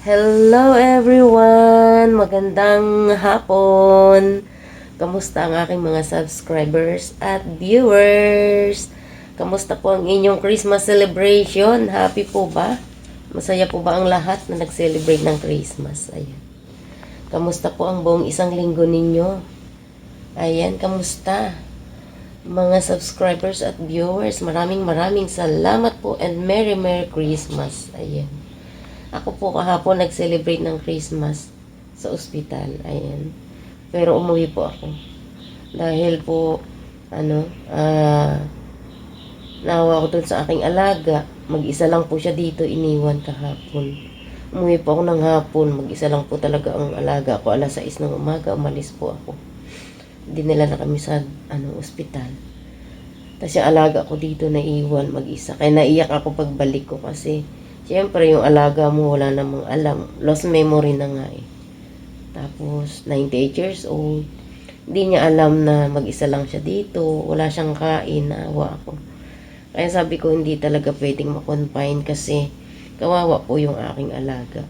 Hello everyone! Magandang hapon! Kamusta ang aking mga subscribers at viewers? Kamusta po ang inyong Christmas celebration? Happy po ba? Masaya po ba ang lahat na nag-celebrate ng Christmas? Ayan. Kamusta po ang buong isang linggo ninyo? Ayan, kamusta? Mga subscribers at viewers, maraming salamat po and Merry Christmas. Ayan. Ako po kahapon nag-celebrate ng Christmas sa ospital. Ayan. Pero umuwi po ako. Dahil po, nawa ako dun sa aking alaga. Mag-isa lang po siya dito, iniwan kahapon. Umuwi po ako ng hapon. Mag-isa lang po talaga ang alaga ko. Alas 6 ng umaga, umalis po ako. Dinala na kami sa ospital. Tapos yung alaga ko dito naiwan mag-isa. Kaya naiyak ako pagbalik ko kasi siyempre, yung alaga mo, wala namang alam. Lost memory na nga eh. Tapos, 98 years old. Hindi niya alam na mag-isa lang siya dito. Wala siyang kain. Naawa ako. Kaya sabi ko, hindi talaga pwedeng makonfine kasi kawawa po yung aking alaga.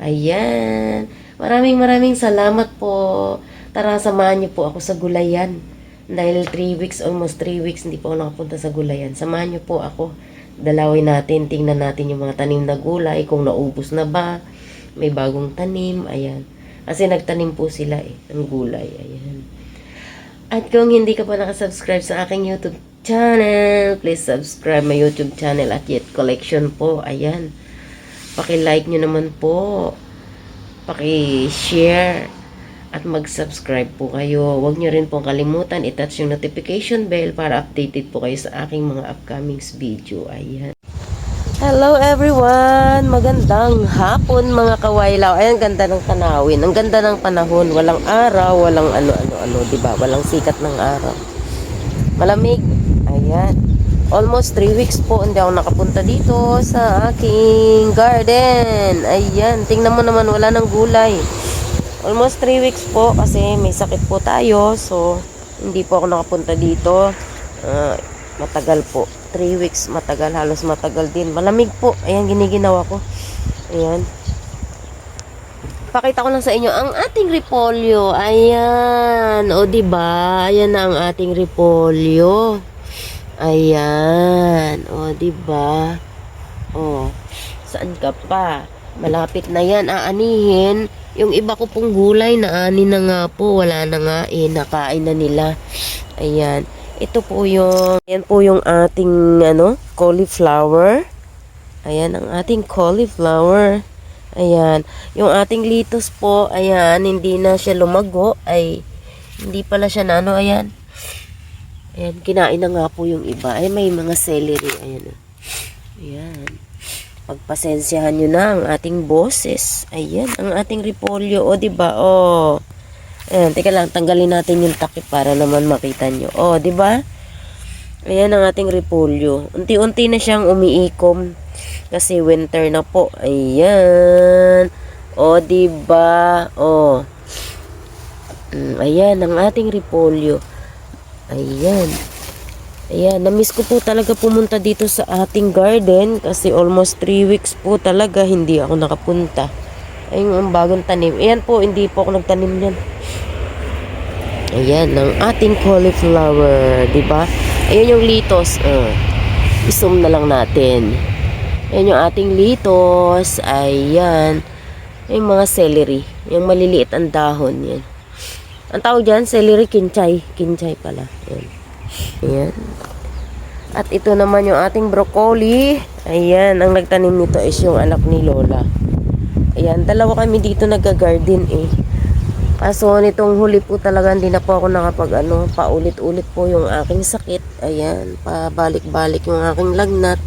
Ayan. Maraming salamat po. Tara, samahan niyo po ako sa gulayan. Dahil 3 weeks, almost 3 weeks, hindi po ako nakapunta sa gulayan. Samahan niyo po ako. Dalawin natin, tingnan natin yung mga tanim na gulay, kung naubos na ba, may bagong tanim, ayan. Kasi nagtanim po sila ng gulay, ayan. At kung hindi ka pa nakasubscribe sa aking YouTube channel, please subscribe my YouTube channel at Yet Collection po, ayan. Paki-like nyo naman po, paki-share, at mag-subscribe po kayo. Huwag nyo rin pong kalimutan, i-touch yung notification bell para updated po kayo sa aking mga upcoming video. Ayan. Hello everyone! Magandang hapon mga kawaylaw. Ayan, ganda ng tanawin. Ang ganda ng panahon. Walang araw, walang diba? Walang sikat ng araw. Malamig. Ayan. Almost 3 weeks po hindi ako nakapunta dito sa aking garden. Ayan. Tingnan mo naman, wala ng gulay. Almost 3 weeks po kasi may sakit po tayo. So, hindi po ako nakapunta dito. Matagal po. 3 weeks matagal. Halos matagal din. Malamig po. Ayan, giniginawa ko. Ayan. Pakita ko lang sa inyo ang ating repolyo. Ayan. O, diba? Ayan na ang ating repolyo. Ayan. O, diba? O, saan ka pa? Malapit na yan. Aanihin. Yung iba ko pong gulay na ani na nga po, wala na nga nakain na nila. Ayan. Ito po ayan po yung ating cauliflower. Ayan ang ating cauliflower. Ayan. Yung ating litos po, ayan, hindi na siya lumago. Ay, hindi pala siya ayan. Ayan, kinain na nga po yung iba. Ay, may mga celery. Ayan. Ayan. Pagpasensyahan nyo na ang ating boses. Ayan, ang ating repolyo. O, diba? O. Ayan, teka lang. Tanggalin natin yung takip para naman makita nyo. O, diba? Ayan ang ating repolyo. Unti-unti na siyang umiikom. Kasi winter na po. Ayan. O, diba? O. Ayan, ang ating repolyo. Ayan. Ayan, na-miss ko po talaga pumunta dito sa ating garden kasi almost 3 weeks po talaga hindi ako nakapunta. Ayun ang bagong tanim. Ayan po, hindi po ako nagtanim yan. Ayan, ang ating cauliflower, diba? Ayan yung litos. I-zoom na lang natin. Ayan yung ating litos. Ayan. Yung mga celery. Yung maliliit ang dahon. Yan. Ang tawag dyan, celery kinchay. Kinchay pala. Ayan. Ayan. At ito naman yung ating broccoli. Ayan, ang nagtanim nito is yung anak ni Lola. Ayan, dalawa kami dito nag-garden Kaso nitong huli po talaga hindi na po ako nakapag paulit-ulit po yung aking sakit. Ayan, pabalik-balik yung aking lagnat.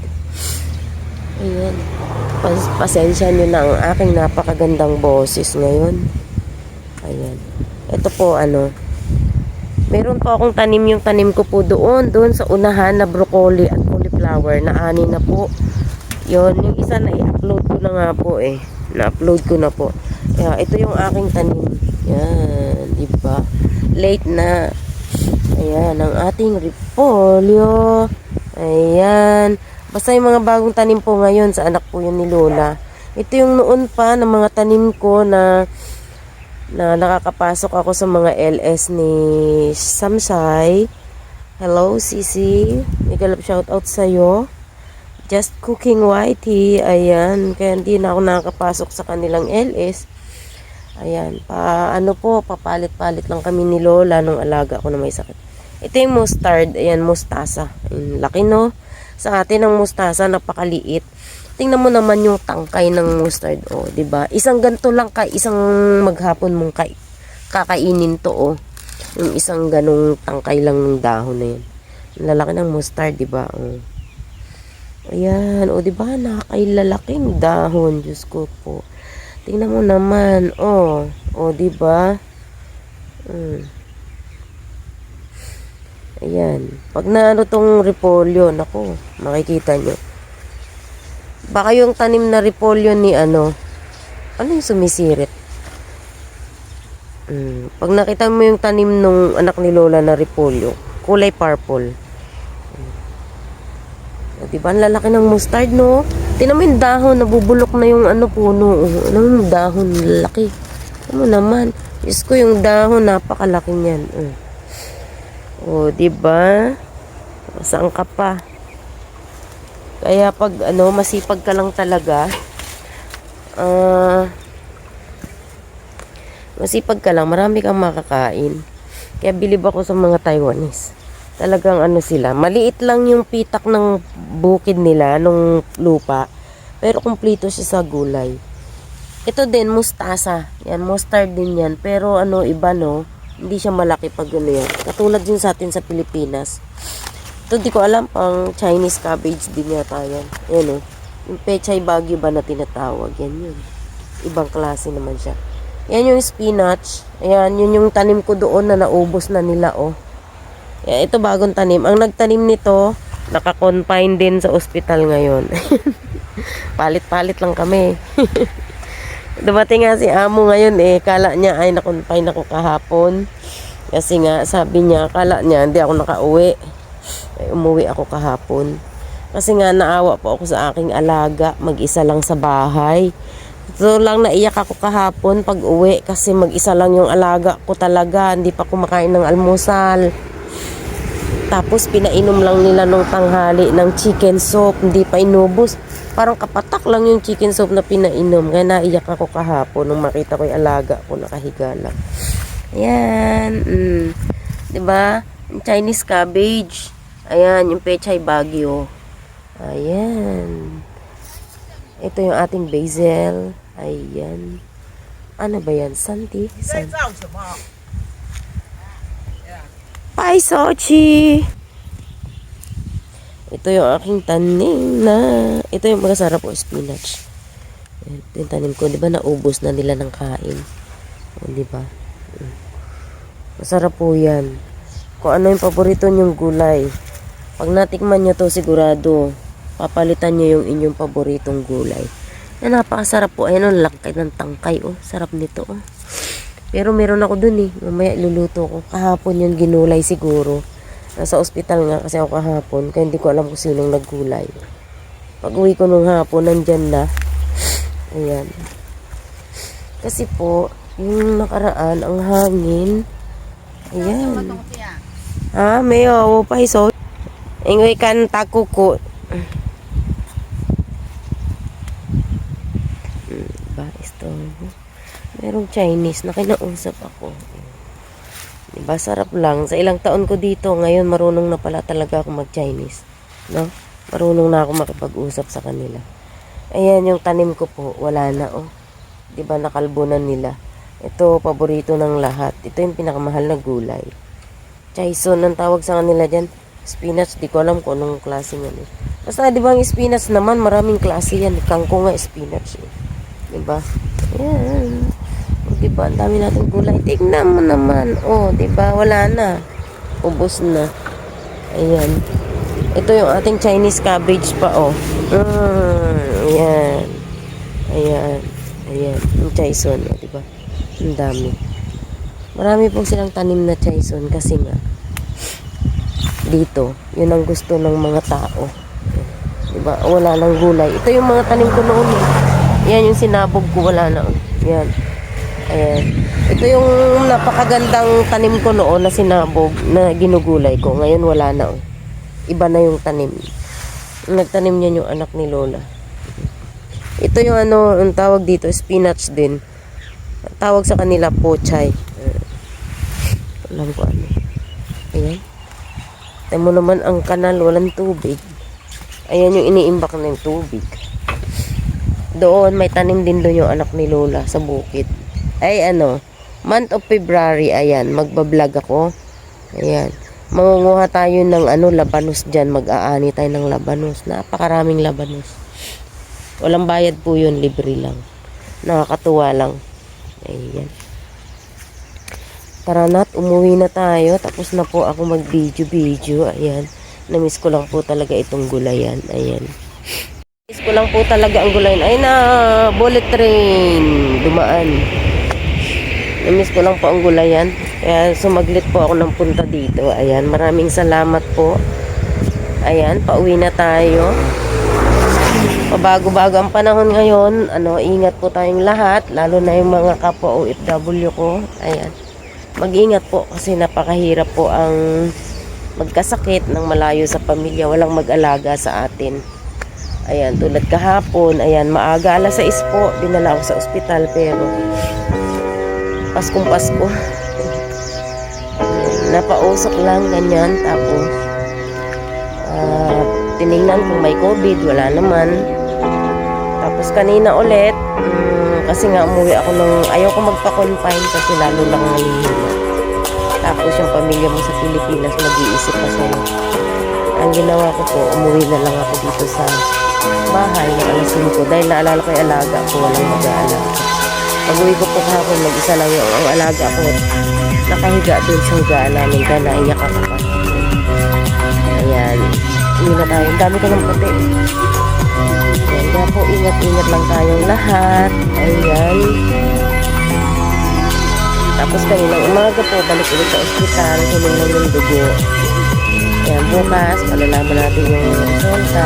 Ayan. Pasensya nyo na ang aking napakagandang boses ngayon. Ayan. Ito po meron po akong tanim, yung tanim ko po doon sa unahan na broccoli at cauliflower na ani na po. Yon, yung isa na i-upload ko na nga po na-upload ko na po. Kaya ito yung aking tanim. Yan, diba? Late na. Ayan, ang ating repolyo. Ayan. Basta yung mga bagong tanim po ngayon sa anak po yun ni Lola. Ito yung noon pa ng mga tanim ko na nakakapasok ako sa mga LS ni Samsai. Hello, Sisi. Migalap shoutout sa'yo. Just Cooking Whitey. Ayan. Kaya hindi na ako nakakapasok sa kanilang LS. Ayan. Papalit-palit lang kami ni Lola nung alaga ko na may sakit. Ito yung mustard. Ayan, mustasa. Ayan, laki no. Sa atin ang mustasa, napakaliit. Tingnan mo naman yung tangkay ng mustard. O, diba? Isang ganito lang isang maghapon mong kakainin to, o. Yung isang ganong tangkay lang ng dahon na yan. Ang lalaki ng mustard, diba? O. Ayan. O, diba? Nakakailalaking dahon. Diyos ko po. Tingnan mo naman. O. O, diba? Ayan. Pag naano tong repolyo, naku, makikita nyo. Baka yung tanim na repolyo ni ano yung sumisirit? Pag nakita mo yung tanim nung anak ni Lola na repolyo, kulay purple. Diba, ang lalaki ng mustard, no? Tingnan mo yung dahon, nabubulok na yung puno. Ano yung dahon, laki. Ano naman? Diyos ko, yung dahon, napakalaki niyan. O, diba? Saan ka pa? Kaya pag masipag ka lang talaga, marami kang makakain. Kaya bilib ako sa mga Taiwanese. Talagang sila, maliit lang yung pitak ng bukid nila, nung lupa, pero kumpleto siya sa gulay. Ito din, mustasa. Yan, mustard din yan. Pero iba no, hindi siya malaki pag yan. Katulad din sa atin sa Pilipinas. Ito, di ko alam, pang Chinese cabbage din yata yan. Ayan o. Yung pechay bagyo ba na tinatawag? Yan yun. Ibang klase naman siya. Yan yung spinach. Ayan, yun yung tanim ko doon na naubos na nila, o. Ayan, ito bagong tanim. Ang nagtanim nito, naka-confine din sa ospital ngayon. Palit-palit lang kami. Dumating nga si amo ngayon, kala niya ay na-confine ako kahapon. Kasi nga, sabi niya, kala niya, hindi ako nakauwi. Umuwi ako kahapon. Kasi nga naawa po ako sa aking alaga. Mag-isa lang sa bahay. So lang naiyak ako kahapon pag uwi. Kasi mag-isa lang yung alaga ko talaga. Hindi pa kumakain ng almusal. Tapos pinainom lang nila nung tanghali ng chicken soup. Hindi pa inubos. Parang kapatak lang yung chicken soup na pinainom. Kaya naiyak ako kahapon nung makita ko yung alaga ko nakahiga lang. Ayan. Diba? Chinese cabbage. Ayan, yung pechay bagyo. Ayan. Ito yung ating basil. Ayan. Ano ba yan? Santi? Pai Sochi! Ito yung aking tanim na. Ito yung masarap po, spinach. Ito yung tanim ko. Diba naubos na nila ng kain? O, diba? Masarap po yan. Kung ano yung paborito nyong gulay. Pag natikman nyo to, sigurado, papalitan nyo yung inyong paboritong gulay. Na napakasarap po. Ayan, ang laki ng tangkay, oh. Sarap nito, oh. Pero meron ako dun, mamaya luluto ko. Kahapon yung ginulay siguro. Nasa ospital nga kasi ako kahapon. Kaya hindi ko alam kung sinong naggulay. Pag uwi ko nung hapon, nandyan na. Ayan. Kasi po, yung nakaraan, ang hangin. Ayan. May pa iso. Ingwe kan takuko. Merong Chinese na kinausap ako. Diba, sarap lang. Sa ilang taon ko dito, ngayon marunong na pala talaga ako mag-Chinese. No? Marunong na ako makipag-usap sa kanila. Ayan, yung tanim ko po, wala na, oh. Diba, nakalbunan nila. Ito, paborito ng lahat. Ito yung pinakamahal na gulay. Chaison, ang tawag sa kanila dyan. Spinach, di ko alam kung anong klase yan, eh. Basta, diba, ang spinach naman, maraming klase yan. Kangkong nga spinach, eh. Diba? Ayan. O, diba, ang dami natin gulay. Tignan mo naman. O, diba, wala na. Ubos na. Ayan. Ito yung ating Chinese cabbage pa, oh. Ayan. Ayan. Ayan. Yung chaison, oh, diba? Ang dami. Marami pong silang tanim na chaison kasi nga dito, yun ang gusto ng mga tao. Diba? Wala nang gulay. Ito yung mga tanim ko noon, eh. Yan yung sinabog ko, wala na. Yan. Ayan. Ito yung napakagandang tanim ko noon na sinabog, na ginugulay ko. Ngayon wala na. Iba na yung tanim. Nagtanim niya yung anak ni Lola. Ito yung ano, ang tawag dito, spinach din. Tawag sa kanila, pochay. Alam ko ano. Ayan. Tayo mo naman ang kanal, walang tubig. Ayan yung iniimbak ng tubig. Doon, may tanim din doon yung anak ni Lola sa bukid. Ay ano, month of February, ayan, magbablog ako. Ayan. Mangunguha tayo ng ano, labanos dyan. Mag-aani tayo ng labanos. Napakaraming labanos. Walang bayad po yun, libre lang. Nakakatuwa lang. Ayan. Tara na't, umuwi na tayo. Tapos na po ako mag-video. Ayan. Namiss ko lang po talaga itong gulayan. Ayan. Namiss ko lang po talaga ang gulayan. Ay na, bullet train. Dumaan. Namiss ko lang po ang gulayan. Kaya sumaglit po ako ng punta dito. Ayan. Maraming salamat po. Ayan. Pauwi na tayo. Pabago-bago ang panahon ngayon. Ano, ingat po tayong lahat. Lalo na yung mga kapwa OFW ko. Ayan. Mag-ingat po kasi napakahirap po ang magkasakit ng malayo sa pamilya, walang mag-alaga sa atin. Ayan, tulad kahapon, ayan, maaga alas 6 po, dinala ako sa ospital pero Paskong Pasko. Napausok lang, ganyan, tapos tinignan kung may COVID, wala naman. Tapos kanina ulit, kasi nga umuwi ako ayaw ko magpa-confine kasi lalo lang nalihilo. Tapos yung pamilya mo sa Pilipinas mag-iisip pa sa'yo. Ang ginawa ko po, umuwi na lang ako dito sa bahay ng alas 5 dahil naalala ko yung alaga ko, walang mag-aalaga. Pag-uwi ko po kahapon, mag-isa lang yung ang alaga ko. Nakahiga dun sa higaan namin kaya naiyak ako pa. Ayan, uwi na tayo. Ang dami ko ng puti. Kaya po, ingat-ingat lang tayong lahat. Ayan. Tapos kaninang umaga po, balik ulit sa ospital, huling lang yung dugo. Ayan, bukas, malalaman natin yung resulta.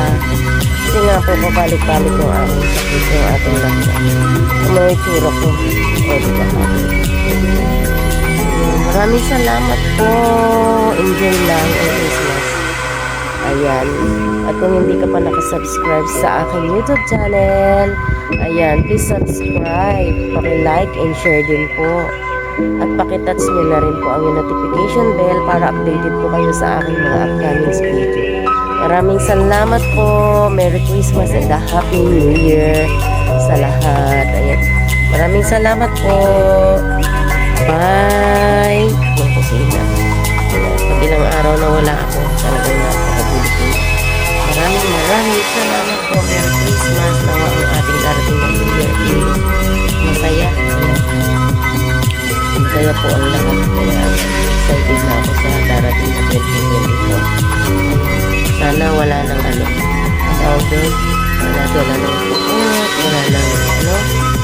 Kasi nga po, pabalik-balik yung aking sakit yung ating laksa. May tsura ko. O, diba? Maraming salamat po. Enjoy lang ang Christmas. Ayan. At kung hindi ka pa nakasubscribe sa aking YouTube channel, ayan, please subscribe. Paki-like and share din po. At paki-touch nyo na rin po ang notification bell para updated po kayo sa aking mga upcoming video. Maraming salamat po. Merry Christmas and a Happy New Year sa lahat. Ayan. Maraming salamat po. Bye. Yung kusina. Ilang araw na wala ako. Talagang napakabuti. Maraming salamat po. Merry Christmas. Nawa ang ating darating na New Year is masaya. Masaya po ang lahat. Kaya excited na ako sa darating na 2024. Sana wala nang ano. Ang tawag doon. Wala nang puot. Wala nang ano.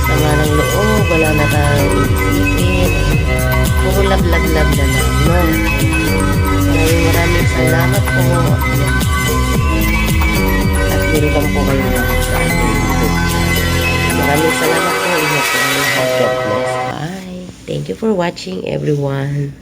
Sama ng loob. Wala na tayong isipin. Puro lab-lab-lab na lang. No? Maraming salamat po. At welcome po kayo sa ating YouTube. Maraming salamat po. Ingat po. God bless. Bye. Thank you for watching everyone.